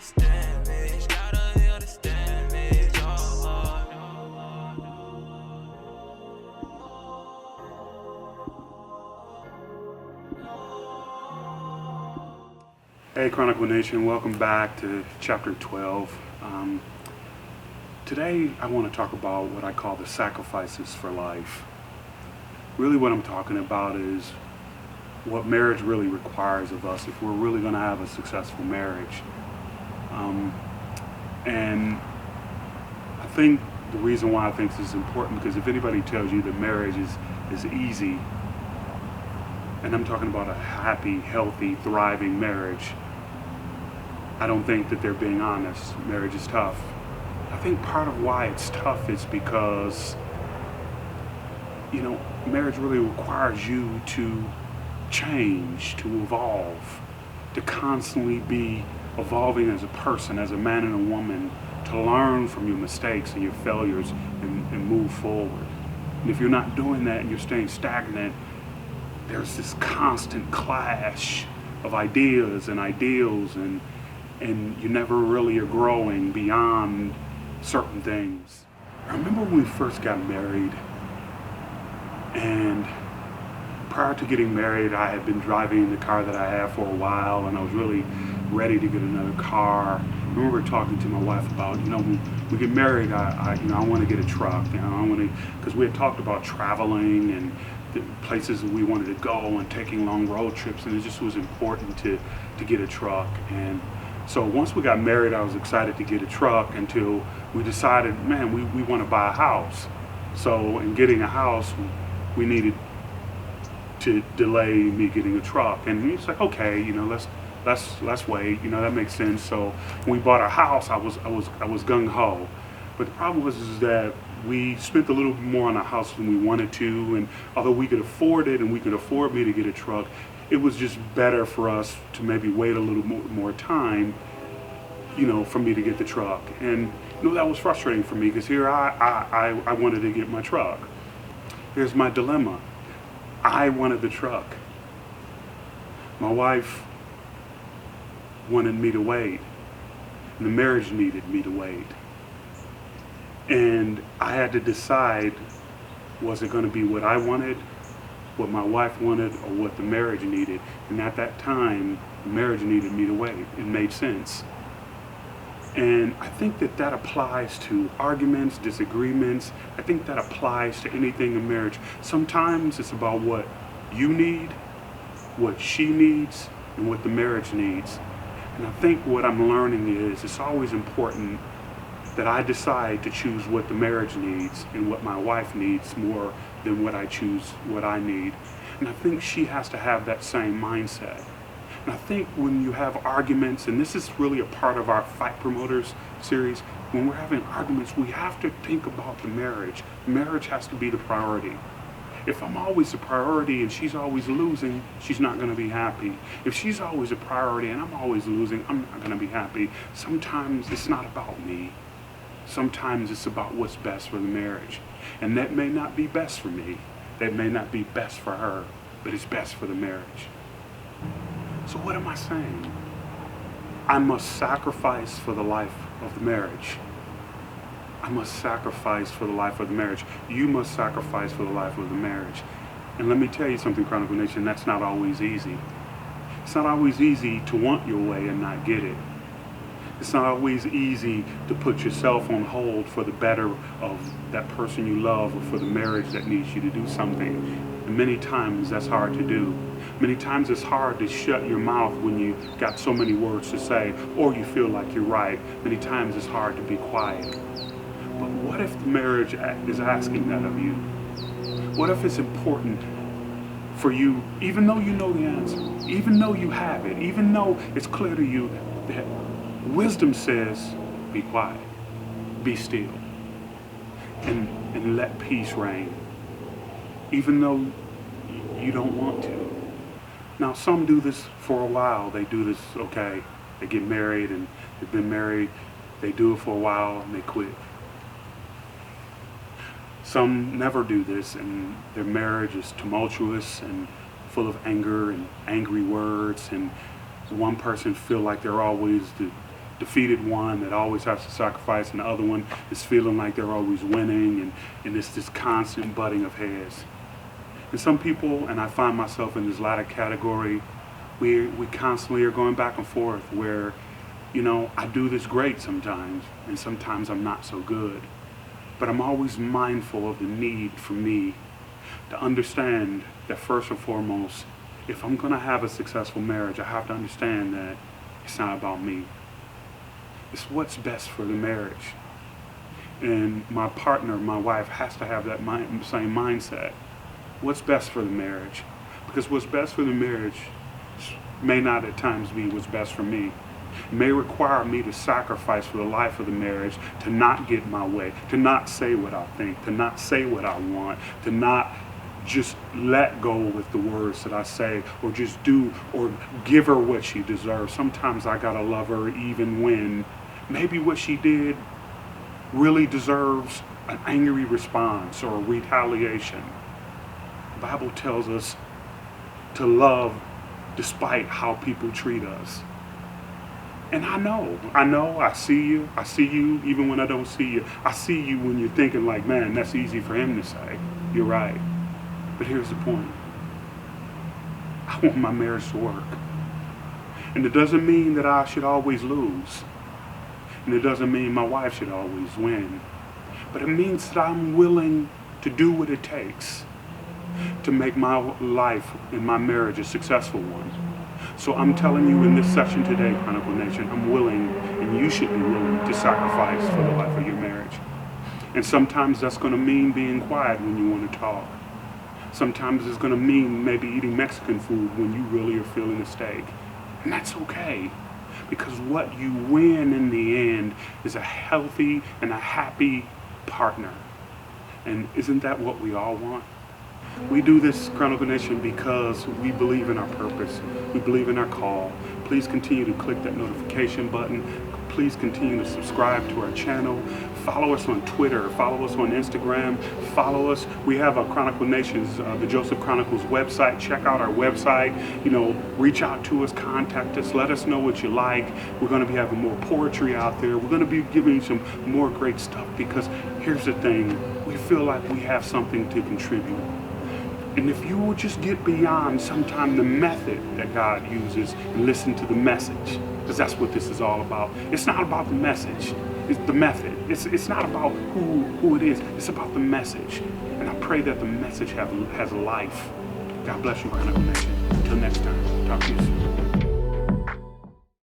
this damage, gotta heal this damage. Oh, Hey Chronicle Nation, welcome back to chapter 12. Today I want to talk about what I call the sacrifices for life. Really what I'm talking about is what marriage really requires of us if we're really going to have a successful marriage. And I think the reason why I think this is important, because if anybody tells you that marriage is easy, and I'm talking about a happy, healthy, thriving marriage, I don't think that they're being honest. Marriage is tough. I think part of why it's tough is because, marriage really requires you to change, to evolve, to constantly be evolving as a person, as a man and a woman, to learn from your mistakes and your failures and move forward. And if you're not doing that and you're staying stagnant, there's this constant clash of ideas and ideals, and you never really are growing beyond certain things. I remember when we first got married, and prior to getting married, I had been driving the car that I had for a while, and I was really ready to get another car. I remember talking to my wife about, when we get married, I want to get a truck. Because we had talked about traveling and the places we wanted to go and taking long road trips, and it just was important to get a truck. And so once we got married, I was excited to get a truck until we decided, man, we want to buy a house. So in getting a house, we needed to delay me getting a truck. And it's like, okay, let's wait. That makes sense. So when we bought our house, I was gung ho. But the problem was is that we spent a little bit more on our house than we wanted to, and although we could afford it and we could afford me to get a truck, it was just better for us to maybe wait a little more time, for me to get the truck. And that was frustrating for me, because here I wanted to get my truck. Here's my dilemma. I wanted the truck. My wife wanted me to wait. And the marriage needed me to wait. And I had to decide, was it going to be what I wanted, what my wife wanted, or what the marriage needed? And at that time, the marriage needed me to wait. It made sense. And I think that applies to arguments, disagreements. I think that applies to anything in marriage. Sometimes it's about what you need, what she needs, and what the marriage needs. And I think what I'm learning is it's always important that I decide to choose what the marriage needs and what my wife needs more than what I choose what I need. And I think she has to have that same mindset. And I think when you have arguments, and this is really a part of our Fight Promoters series, when we're having arguments, we have to think about the marriage. Marriage has to be the priority. If I'm always the priority and she's always losing, she's not going to be happy. If she's always a priority and I'm always losing, I'm not going to be happy. Sometimes it's not about me. Sometimes it's about what's best for the marriage. And that may not be best for me. That may not be best for her, but it's best for the marriage. So what am I saying? I must sacrifice for the life of the marriage. I must sacrifice for the life of the marriage. You must sacrifice for the life of the marriage. And let me tell you something, Chronicle Nation, that's not always easy. It's not always easy to want your way and not get it. It's not always easy to put yourself on hold for the better of that person you love, or for the marriage that needs you to do something. And many times that's hard to do. Many times it's hard to shut your mouth when you got so many words to say, or you feel like you're right. Many times it's hard to be quiet. But what if the marriage is asking that of you? What if it's important for you, even though you know the answer, even though you have it, even though it's clear to you that wisdom says, be quiet, be still, and let peace reign, even though you don't want to. Now, some do this for a while. They do this, okay, they get married and they've been married, they do it for a while and they quit. Some never do this and their marriage is tumultuous and full of anger and angry words, and one person feel like they're always defeated one that always has to sacrifice, and the other one is feeling like they're always winning, and it's this constant butting of heads. And some people, and I find myself in this latter category, we constantly are going back and forth where, I do this great sometimes, and sometimes I'm not so good. But I'm always mindful of the need for me to understand that first and foremost, if I'm going to have a successful marriage, I have to understand that it's not about me. It's what's best for the marriage. And my partner, my wife, has to have that same mindset. What's best for the marriage? Because what's best for the marriage may not at times be what's best for me. It may require me to sacrifice for the life of the marriage, to not get my way, to not say what I think, to not say what I want, to not just let go with the words that I say, or just do or give her what she deserves. Sometimes I gotta love her even when maybe what she did really deserves an angry response or a retaliation. The Bible tells us to love despite how people treat us. And I know, I see you, even when I don't see you. I see you when you're thinking like, man, that's easy for him to say. You're right. But here's the point. I want my marriage to work. And it doesn't mean that I should always lose. And it doesn't mean my wife should always win. But it means that I'm willing to do what it takes to make my life and my marriage a successful one. So I'm telling you in this session today, Chronicle Nation, I'm willing, and you should be willing, to sacrifice for the life of your marriage. And sometimes that's going to mean being quiet when you want to talk. Sometimes it's going to mean maybe eating Mexican food when you really are feeling a steak. And that's okay. Because what you win in the end is a healthy and a happy partner. And isn't that what we all want? We do this, Chronicle Nation, because we believe in our purpose. We believe in our call. Please continue to click that notification button. Please continue to subscribe to our channel. Follow us on Twitter. Follow us on Instagram. Follow us. We have a Chronicle Nations, the Joseph Chronicles website. Check out our website. Reach out to us, contact us. Let us know what you like. We're going to be having more poetry out there. We're going to be giving you some more great stuff, because here's the thing. We feel like we have something to contribute. And if you will just get beyond sometime the method that God uses and listen to the message, because that's what this is all about. It's not about the message, it's the method. It's not about who it is, it's about the message. And I pray that the message has life. God bless you, Chronicle Nation. Until next time, talk to you soon.